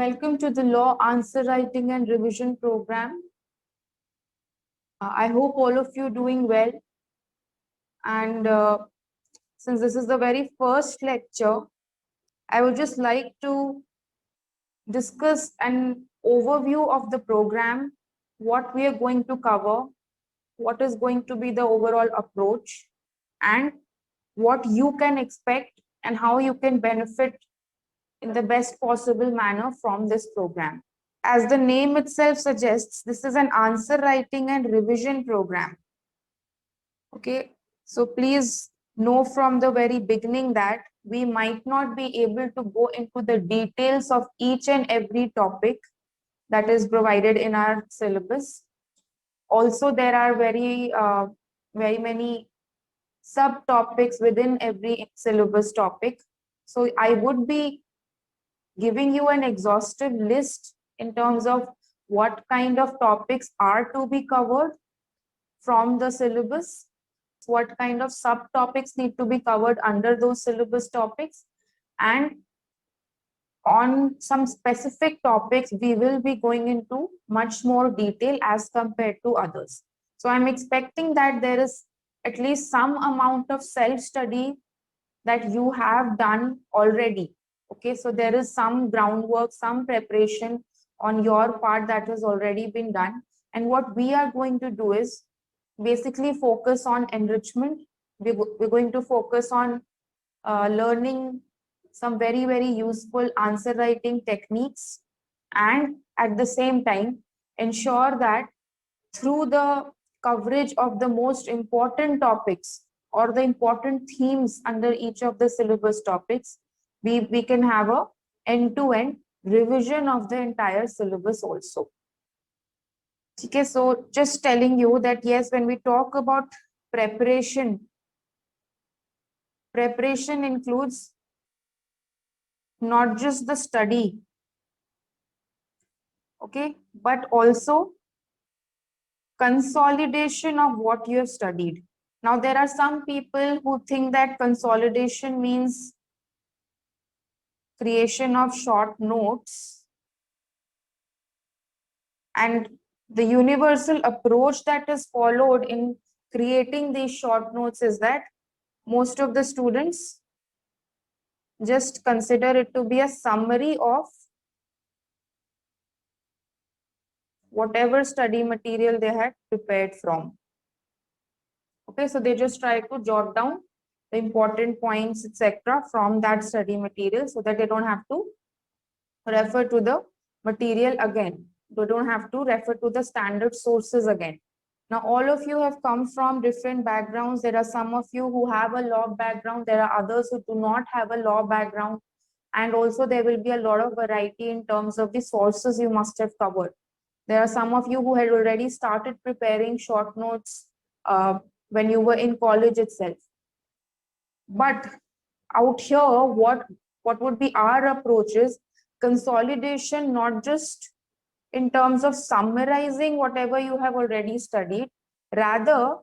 Welcome to the Law Answer Writing and Revision Program. I hope all of you doing well. And since this is the very first lecture, I would just like to discuss an overview of the program, what we are going to cover, what is going to be the overall approach, and what you can expect and how you can benefit in the best possible manner from this program. As the name itself suggests, this is an answer writing and revision program. Okay, so please know from the very beginning that we might not be able to go into the details of each and every topic that is provided in our syllabus. Also, there are very many subtopics within every syllabus topic. So I would be giving you an exhaustive list in terms of what kind of topics are to be covered from the syllabus, what kind of subtopics need to be covered under those syllabus topics, and on some specific topics, we will be going into much more detail as compared to others. So I'm expecting that there is at least some amount of self-study that you have done already. Okay, so there is some groundwork, some preparation on your part that has already been done. And what we are going to do is basically focus on enrichment. We're going to focus on learning some very useful answer writing techniques, and at the same time ensure that through the coverage of the most important topics or the important themes under each of the syllabus topics, we can have a end-to-end revision of the entire syllabus also. Okay, so just telling you that yes, when we talk about preparation includes not just the study, okay, but also consolidation of what you have studied. Now, there are some people who think that consolidation means creation of short notes, and the universal approach that is followed in creating these short notes is that most of the students just consider it to be a summary of whatever study material they had prepared from. Okay, so they just try to jot down the important points, etc., from that study material so that they don't have to refer to the material again. They don't have to refer to the standard sources again. Now, all of you have come from different backgrounds. There are some of you who have a law background. There are others who do not have a law background. And also there will be a lot of variety in terms of the sources you must have covered. There are some of you who had already started preparing short notes when you were in college itself. But out here, what would be our approach is consolidation, not just in terms of summarizing whatever you have already studied, rather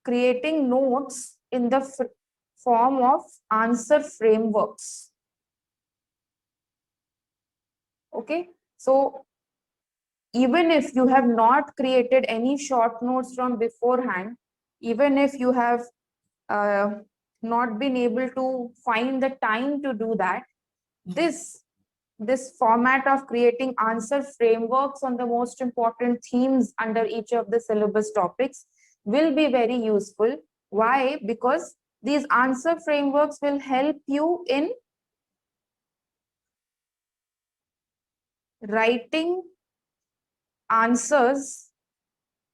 creating notes in the form of answer frameworks. Okay, so even if you have not created any short notes from beforehand, even if you have not been able to find the time to do that, this format of creating answer frameworks on the most important themes under each of the syllabus topics will be very useful. Why? Because these answer frameworks will help you in writing answers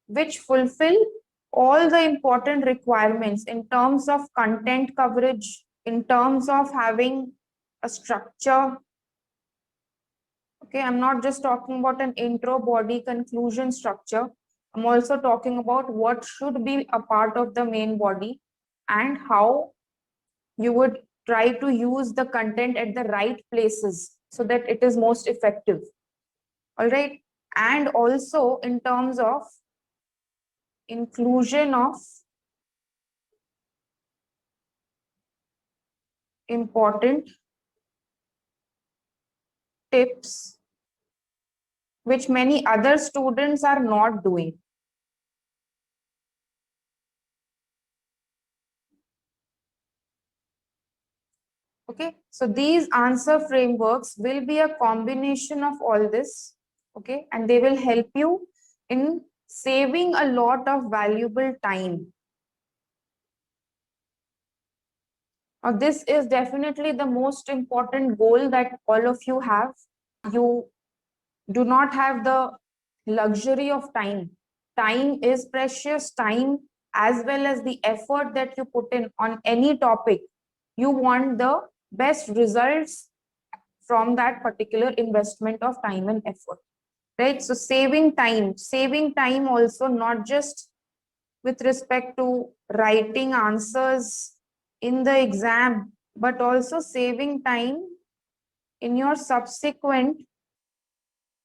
which fulfill all the important requirements in terms of content coverage, in terms of having a structure. Okay, I'm not just talking about an intro, body, conclusion structure. I'm also talking about what should be a part of the main body and how you would try to use the content at the right places so that it is most effective. All right. And also in terms of inclusion of important tips which many other students are not doing. Okay, so these answer frameworks will be a combination of all this, okay, and they will help you in saving a lot of valuable time. Now, this is definitely the most important goal that all of you have. You do not have the luxury of time. Time is precious, time as well as the effort that you put in on any topic. You want the best results from that particular investment of time and effort, right? So saving time also not just with respect to writing answers in the exam, but also saving time in your subsequent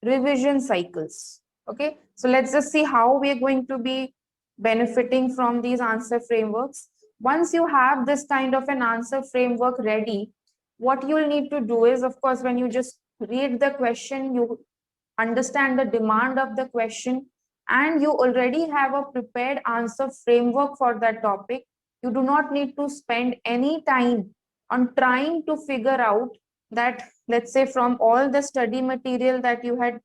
revision cycles. Okay, so let's just see how we are going to be benefiting from these answer frameworks. Once you have this kind of an answer framework ready, what you'll need to do is, of course, when you just read the question, you understand the demand of the question, and you already have a prepared answer framework for that topic. You do not need to spend any time on trying to figure out that, let's say, from all the study material that you had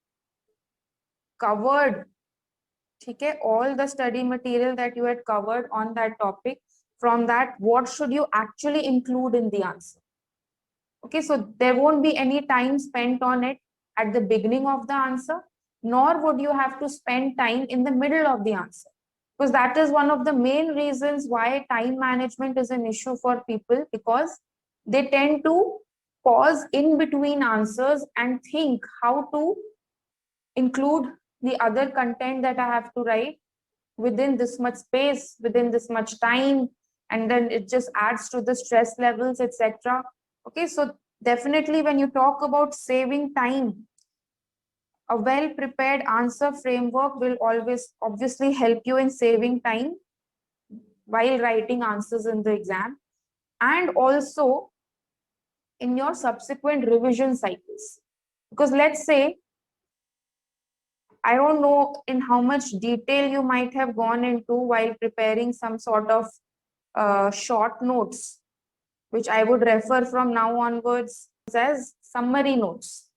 covered, okay, all the study material that you had covered on that topic, from that, what should you actually include in the answer? Okay, so there won't be any time spent on it at the beginning of the answer, nor would you have to spend time in the middle of the answer. Because that is one of the main reasons why time management is an issue for people, because they tend to pause in between answers and think how to include the other content that I have to write within this much space, within this much time, and then it just adds to the stress levels, etc. Okay, so definitely when you talk about saving time, a well prepared answer framework will always obviously help you in saving time while writing answers in the exam, and also in your subsequent revision cycles. Because let's say, I don't know in how much detail you might have gone into while preparing some sort of short notes, which I would refer from now onwards as summary notes.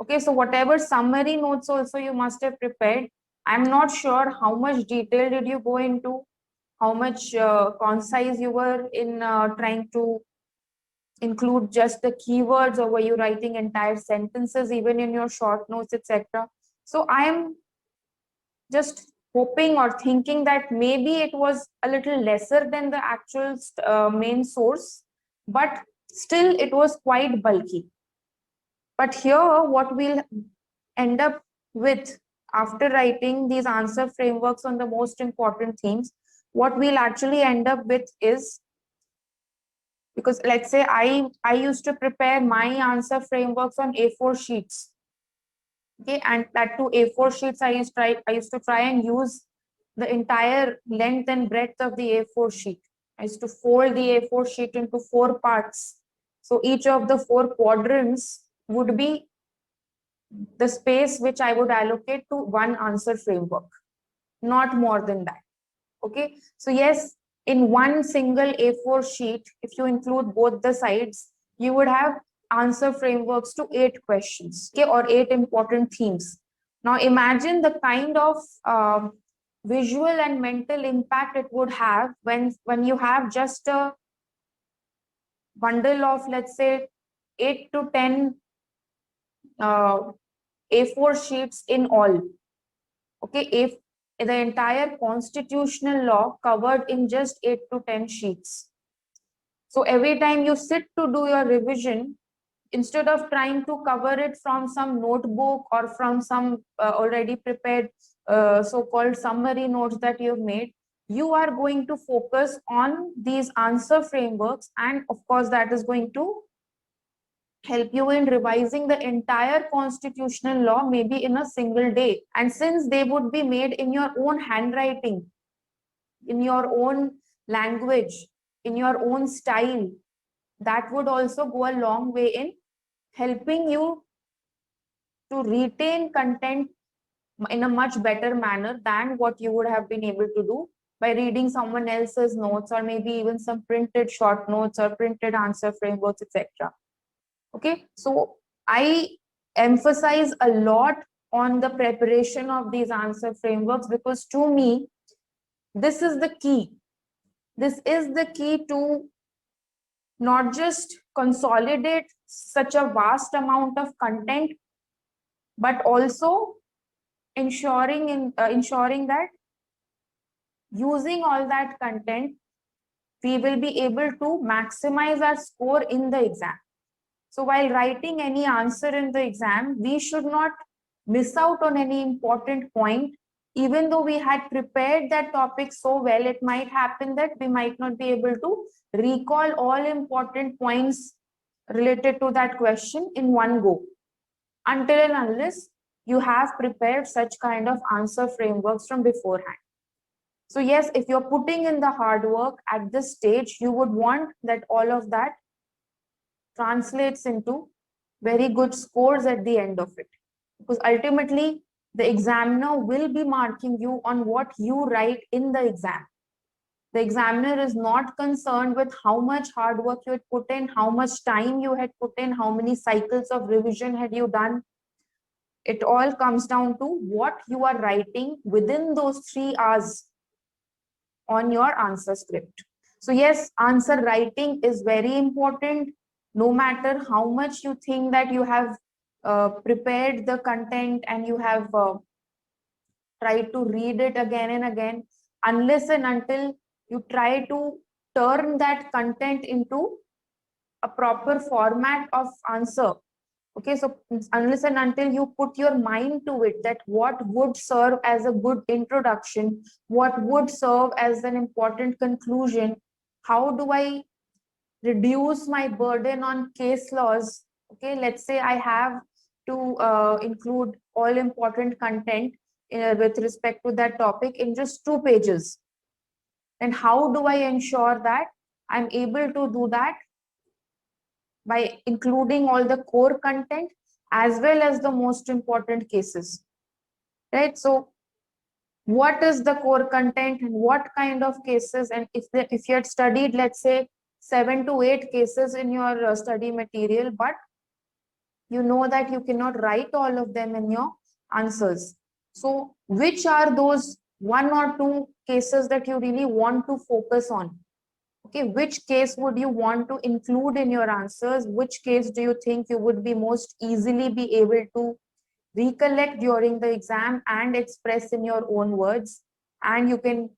Okay, so whatever summary notes also you must have prepared, I'm not sure how much detail did you go into, how much concise you were in trying to include just the keywords, or were you writing entire sentences even in your short notes, etc. So I am just hoping or thinking that maybe it was a little lesser than the actual main source, but still it was quite bulky. But here, what we'll end up with after writing these answer frameworks on the most important themes, what we'll actually end up with is, because let's say I used to prepare my answer frameworks on A4 sheets. Okay, and that to A4 sheets, I used to try and use the entire length and breadth of the A4 sheet. I used to fold the A4 sheet into 4 parts. So each of the 4 quadrants would be the space which I would allocate to one answer framework, not more than that. Okay, so yes, in one single A4 sheet, if you include both the sides, you would have answer frameworks to 8 questions, okay, or 8 important themes. Now imagine the kind of visual and mental impact it would have when you have just a bundle of, let's say, 8 to 10 A4 sheets in all. Okay, if the entire constitutional law covered in just 8 to 10 sheets. So every time you sit to do your revision, instead of trying to cover it from some notebook or from some already prepared so-called summary notes that you've made, you are going to focus on these answer frameworks, and of course that is going to help you in revising the entire constitutional law maybe in a single day. And since they would be made in your own handwriting, in your own language, in your own style, that would also go a long way in helping you to retain content in a much better manner than what you would have been able to do by reading someone else's notes, or maybe even some printed short notes or printed answer frameworks, etc. Okay, so I emphasize a lot on the preparation of these answer frameworks, because to me, this is the key. This is the key to not just consolidate such a vast amount of content, but also ensuring that using all that content, we will be able to maximize our score in the exam. So while writing any answer in the exam, we should not miss out on any important point. Even though we had prepared that topic so well, it might happen that we might not be able to recall all important points related to that question in one go, until and unless you have prepared such kind of answer frameworks from beforehand. So yes, if you're putting in the hard work at this stage, you would want that all of that translates into very good scores at the end of it. Because ultimately, the examiner will be marking you on what you write in the exam. The examiner is not concerned with how much hard work you had put in, how much time you had put in, how many cycles of revision had you done. It all comes down to what you are writing within those 3 hours on your answer script. So yes, answer writing is very important. No matter how much you think that you have prepared the content and you have tried to read it again and again, unless and until you try to turn that content into a proper format of answer. Okay, so unless and until you put your mind to it, that what would serve as a good introduction, what would serve as an important conclusion, how do I reduce my burden on case laws? Okay, let's say I have to include all important content with respect to that topic in just 2 pages. And how do I ensure that I'm able to do that by including all the core content as well as the most important cases, right? So what is the core content and what kind of cases? And if you had studied, let's say 7 to 8 cases in your study material, but you know that you cannot write all of them in your answers. So which are those 1 or 2 cases that you really want to focus on? Okay, which case would you want to include in your answers? Which case do you think you would be most easily be able to recollect during the exam and express in your own words? And you can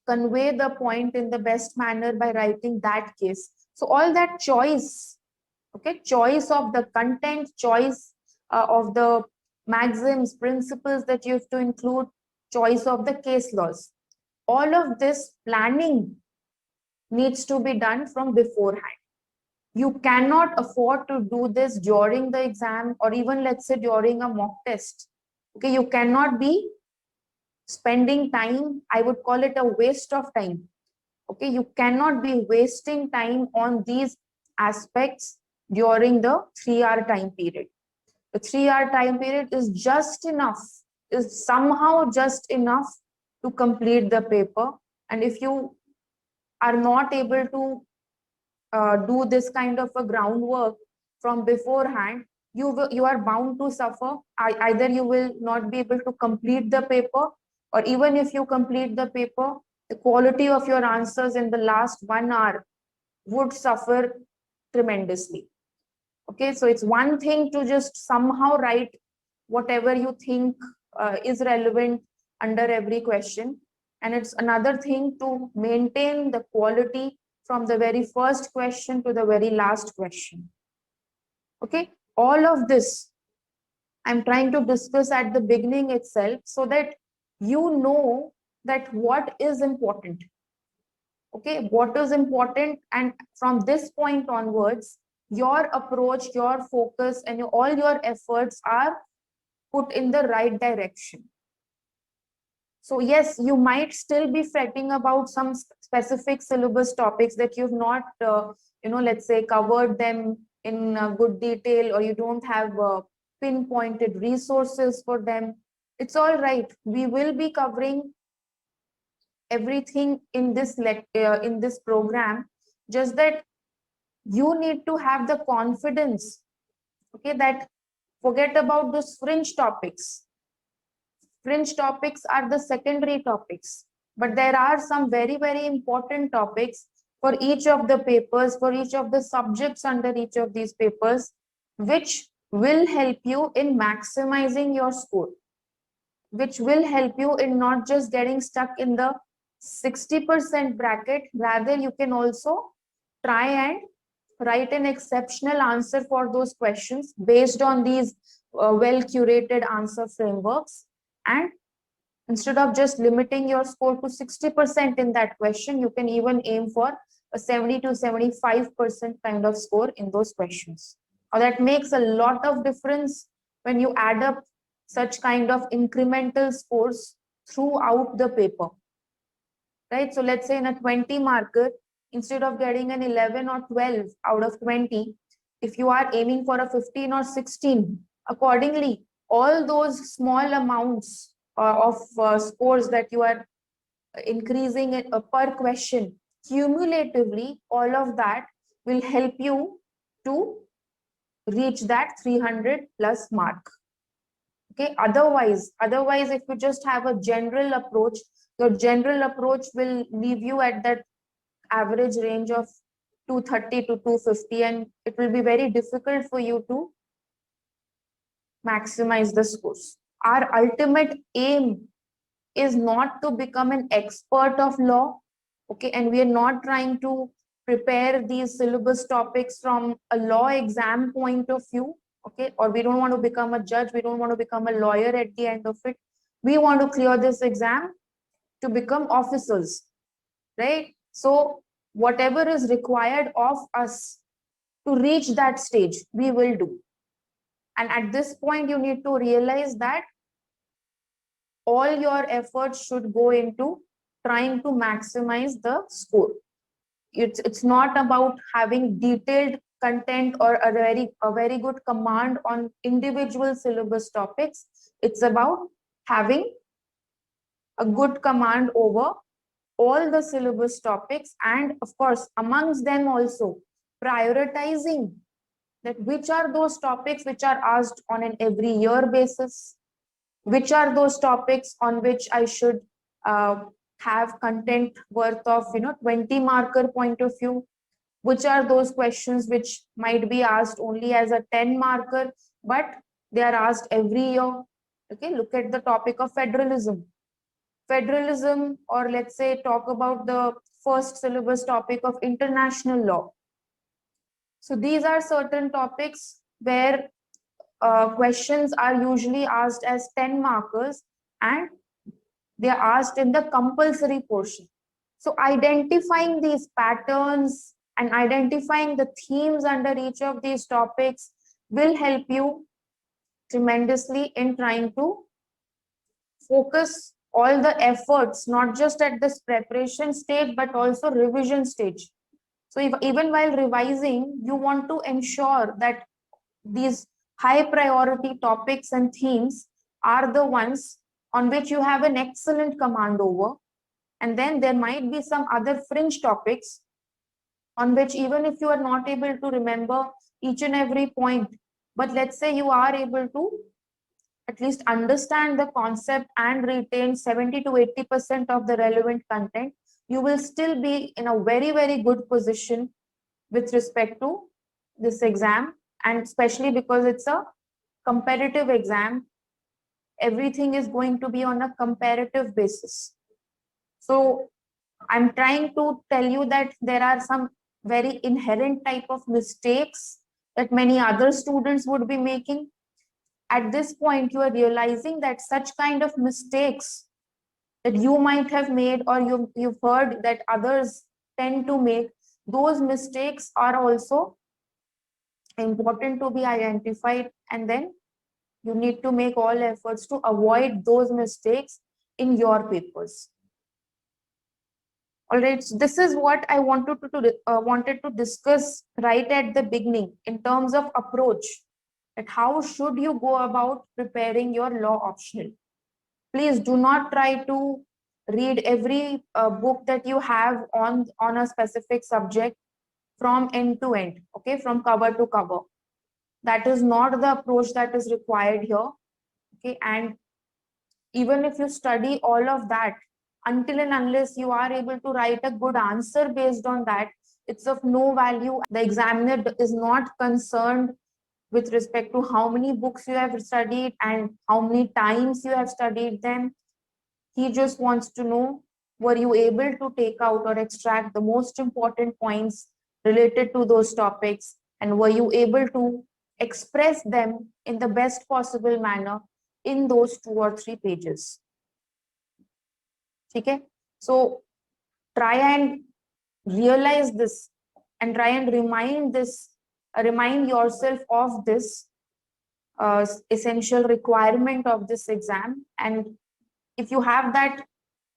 convey the point in the best manner by writing that case. So all that choice, okay, choice of the content, choice of the maxims, principles that you have to include, choice of the case laws, all of this planning needs to be done from beforehand. You cannot afford to do this during the exam, or even let's say during a mock test. Okay, you cannot be spending time, I would call it a waste of time. Okay, you cannot be wasting time on these aspects during the 3-hour time period. The 3-hour time period is just enough, is somehow just enough to complete the paper. And if you are not able to do this kind of a groundwork from beforehand, you are bound to suffer. Either you will not be able to complete the paper, or even if you complete the paper, the quality of your answers in the last 1 hour would suffer tremendously. Okay, so it's one thing to just somehow write whatever you think is relevant under every question, and it's another thing to maintain the quality from the very first question to the very last question. Okay, all of this I'm trying to discuss at the beginning itself, so that you know that what is important. Okay, what is important, and from this point onwards, your approach, your focus, and all your efforts are put in the right direction. So yes, you might still be fretting about some specific syllabus topics that you've not, let's say, covered them in good detail, or you don't have pinpointed resources for them, it's all right. We will be covering everything in this program. Just that you need to have the confidence, okay, that forget about those fringe topics. Fringe topics are the secondary topics, but there are some very, very important topics for each of the papers, for each of the subjects under each of these papers, which will help you in maximizing your score, which will help you in not just getting stuck in the 60% bracket. Rather, you can also try and write an exceptional answer for those questions based on these well curated answer frameworks. And instead of just limiting your score to 60% in that question, you can even aim for a 70 to 75% kind of score in those questions. Now, that makes a lot of difference when you add up such kind of incremental scores throughout the paper, right? So let's say in a 20 marker, instead of getting an 11 or 12 out of 20, if you are aiming for a 15 or 16, accordingly, all those small amounts of scores that you are increasing it per question, cumulatively, all of that will help you to reach that 300 plus mark. Okay, otherwise if you just have a general approach, your general approach will leave you at that average range of 230 to 250, and it will be very difficult for you to maximize the scores. Our ultimate aim is not to become an expert of law, okay, and we are not trying to prepare these syllabus topics from a law exam point of view, okay, or we don't want to become a judge, we don't want to become a lawyer at the end of it. We want to clear this exam to become officers, right? So whatever is required of us to reach that stage, we will do. And at this point, you need to realize that all your efforts should go into trying to maximize the score. It's not about having detailed content or a very good command on individual syllabus topics. It's about having a good command over all the syllabus topics, and of course amongst them also prioritizing that which are those topics which are asked on an every year basis, which are those topics on which I should have content worth of 20 marker point of view, which are those questions which might be asked only as a 10 marker but they are asked every year. Okay, look at the topic of federalism, or let's say talk about the first syllabus topic of international law. So these are certain topics where questions are usually asked as 10 markers and they are asked in the compulsory portion. So identifying these patterns and identifying the themes under each of these topics will help you tremendously in trying to focus all the efforts, not just at this preparation stage, but also revision stage. So even while revising, you want to ensure that these high priority topics and themes are the ones on which you have an excellent command over. And then there might be some other fringe topics on which, even if you are not able to remember each and every point, but let's say you are able to at least understand the concept and retain 70 to 80% of the relevant content, you will still be in a very, very good position with respect to this exam. And especially because it's a competitive exam, everything is going to be on a comparative basis. So I'm trying to tell you that there are some very inherent type of mistakes that many other students would be making. At this point, you are realizing that such kind of mistakes that you might have made, or you've heard that others tend to make, those mistakes are also important to be identified, and then you need to make all efforts to avoid those mistakes in your papers. All right, so this is what I wanted to discuss right at the beginning in terms of approach. That how should you go about preparing your law optional? Please do not try to read every book that you have on a specific subject from end to end, okay, from cover to cover. That is not the approach that is required here, okay. And even if you study all of that, until and unless you are able to write a good answer based on that, it's of no value. The examiner is not concerned with respect to how many books you have studied and how many times you have studied them. He just wants to know, were you able to take out or extract the most important points related to those topics, and were you able to express them in the best possible manner in those 2 or 3 pages. Okay, so try and realize this and try and remind yourself of this essential requirement of this exam. And if you have that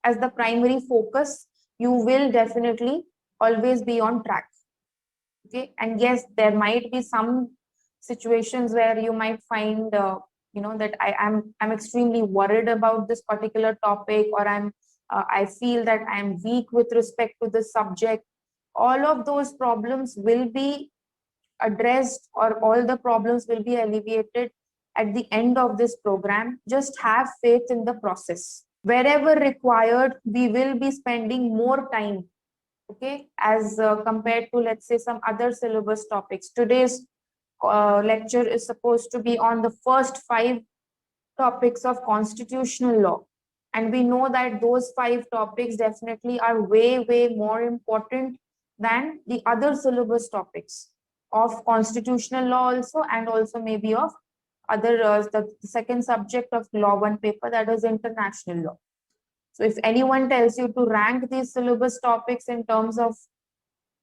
as the primary focus, you will definitely always be on track. Okay, and yes, there might be some situations where you might find that I'm extremely worried about this particular topic, or I feel that I'm weak with respect to the subject. All of those problems will be addressed, or all the problems will be alleviated at the end of this program. Just have faith in the process. Wherever required, we will be spending more time, okay, as compared to, let's say, some other syllabus topics. Today's lecture is supposed to be on the first 5 topics of constitutional law, and we know that those 5 topics definitely are way more important than the other syllabus topics of constitutional law also, and also maybe of other the second subject of law 1 paper, that is international law. So if anyone tells you to rank these syllabus topics in terms of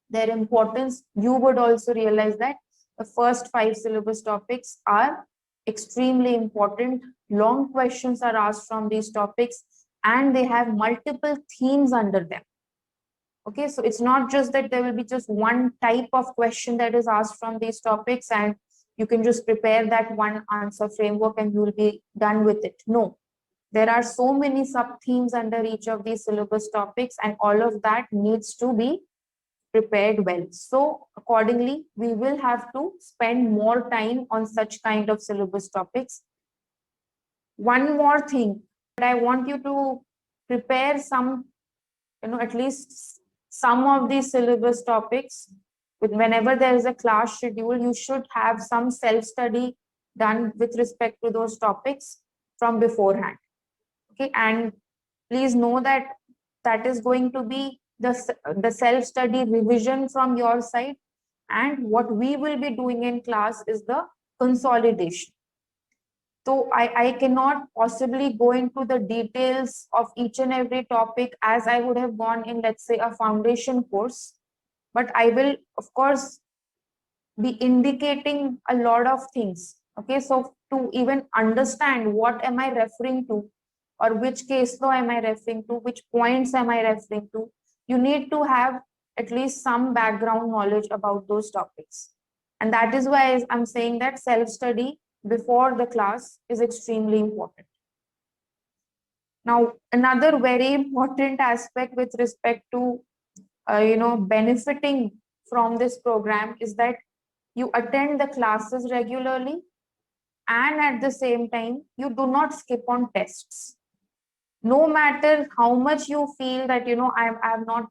their importance, you would also realize that the first 5 syllabus topics are extremely important. Long questions are asked from these topics, and they have multiple themes under them. Okay, so it's not just that there will be just one type of question that is asked from these topics and you can just prepare that one answer framework and you will be done with it. No, there are so many sub themes under each of these syllabus topics, and all of that needs to be prepared well. So accordingly, we will have to spend more time on such kind of syllabus topics. One more thing that I want you to prepare some, at least some of these syllabus topics. Whenever there is a class schedule, you should have some self-study done with respect to those topics from beforehand. Okay, and please know that that is going to be the self-study revision from your side, and what we will be doing in class is the consolidation. So I cannot possibly go into the details of each and every topic as I would have gone in, let's say, a foundation course, but I will of course be indicating a lot of things. Okay, so to even understand what am I referring to, or which case law am I referring to, which points am I referring to, you need to have at least some background knowledge about those topics. And that is why I'm saying that self-study before the class is extremely important. Now, another very important aspect with respect to benefiting from this program is that you attend the classes regularly, and at the same time you do not skip on tests. No matter how much you feel that I have not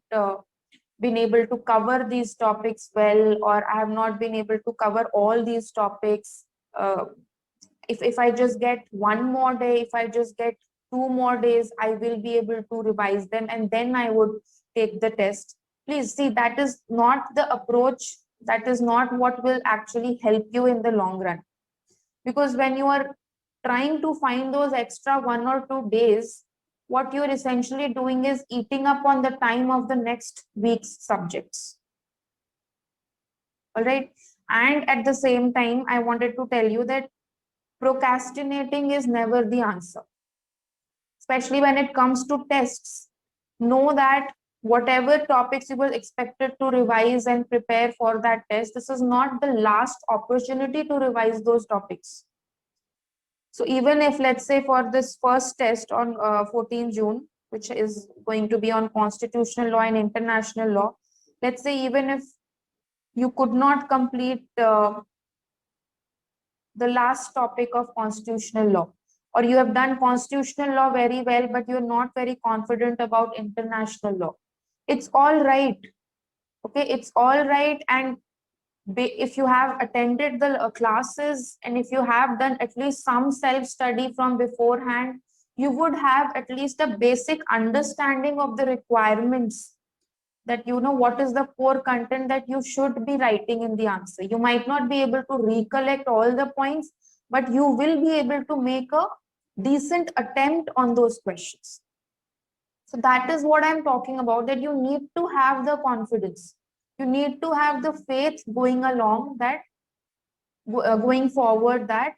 been able to cover these topics well, or I have not been able to cover all these topics, if I just get one more day, if I just get 2 more days, I will be able to revise them and then I would take the test. Please see, that is not the approach. That is not what will actually help you in the long run. Because when you are trying to find those extra 1 or 2 days, what you're essentially doing is eating up on the time of the next week's subjects. All right. And at the same time, I wanted to tell you that procrastinating is never the answer, especially when it comes to tests. Know that whatever topics you were expected to revise and prepare for that test, this is not the last opportunity to revise those topics. So even if, let's say, for this first test on 14 June, which is going to be on constitutional law and international law, let's say even if you could not complete the last topic of constitutional law, or you have done constitutional law very well, but you're not very confident about international law, it's all right. Okay, it's all right. And if you have attended the classes, and if you have done at least some self study from beforehand, you would have at least a basic understanding of the requirements, that you know what is the core content that you should be writing in the answer. You might not be able to recollect all the points, but you will be able to make a decent attempt on those questions. So that is what I'm talking about, that you need to have the confidence. You need to have the faith going along, that going forward, that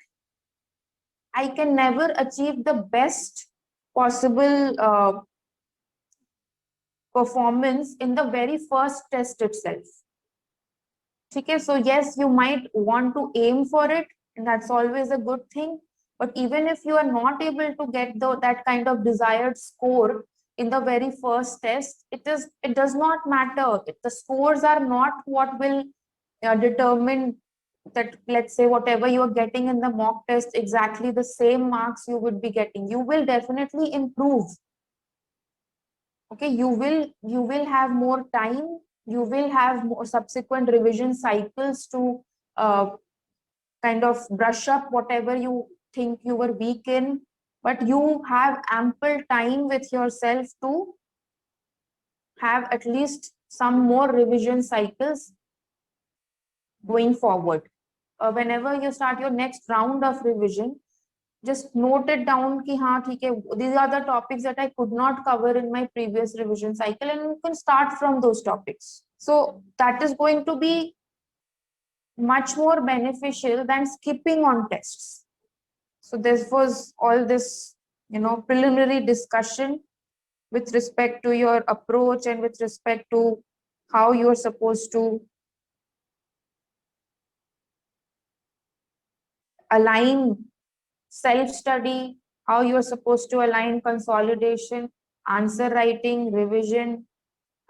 I can never achieve the best possible performance in the very first test itself. Okay, so yes, you might want to aim for it, and that's always a good thing. But even if you are not able to get that kind of desired score in the very first test, it does not matter. The scores are not what will determine that, let's say, whatever you are getting in the mock test, exactly the same marks you would be getting. You will definitely improve. Okay, you will have more time, you will have more subsequent revision cycles to uh, kind of brush up whatever you think you were weak in, but you have ample time with yourself to have at least some more revision cycles going forward. Whenever you start your next round of revision, just note it down ki haan, these are the topics that I could not cover in my previous revision cycle, and you can start from those topics. So that is going to be much more beneficial than skipping on tests. So this was all this, preliminary discussion with respect to your approach and with respect to how you're supposed to align self-study, how you're supposed to align consolidation, answer writing, revision,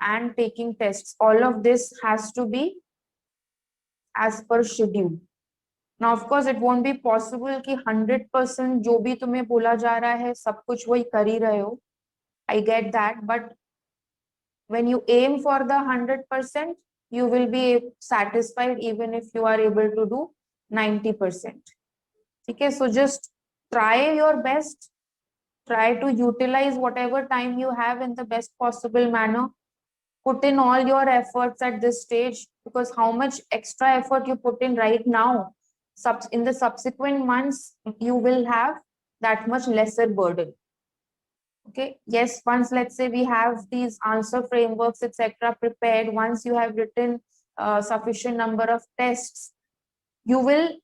and taking tests. All of this has to be as per schedule. Now, of course, it won't be possible कि 100% जो भी तुम्हें बोला जा रहा है सब कुछ वही कर ही रहे हो. I get that, but when you aim for the 100%, you will be satisfied even if you are able to do 90%. Okay, so just try your best. Try to utilize whatever time you have in the best possible manner. Put in all your efforts at this stage, because how much extra effort you put in right now, in the subsequent months, you will have that much lesser burden. Okay, yes, once, let's say, we have these answer frameworks, etc., prepared, once you have written sufficient number of tests, you will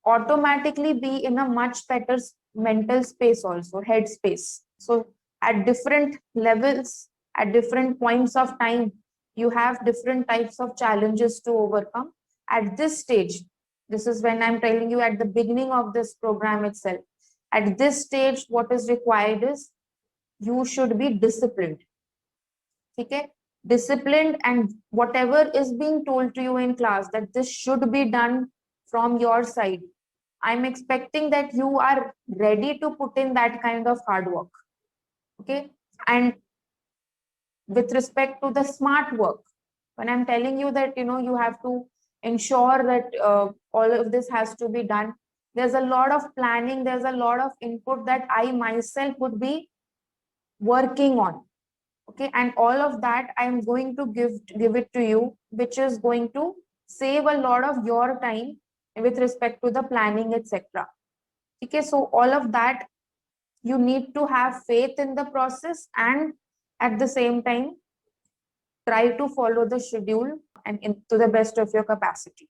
automatically be in a much better mental space, also head space. So at different levels, at different points of time, you have different types of challenges to overcome. At this stage, this is when I'm telling you, at the beginning of this program itself, at this stage, what is required is you should be disciplined. Okay, disciplined, and whatever is being told to you in class, that this should be done from your side, I'm expecting that you are ready to put in that kind of hard work. Okay, and with respect to the smart work, when I'm telling you that you have to ensure that all of this has to be done, there's a lot of planning, there's a lot of input that I myself would be working on. Okay, and all of that I'm going to give it to you, which is going to save a lot of your time with respect to the planning, etc. Okay, so all of that, you need to have faith in the process, and at the same time try to follow the schedule and to the best of your capacity.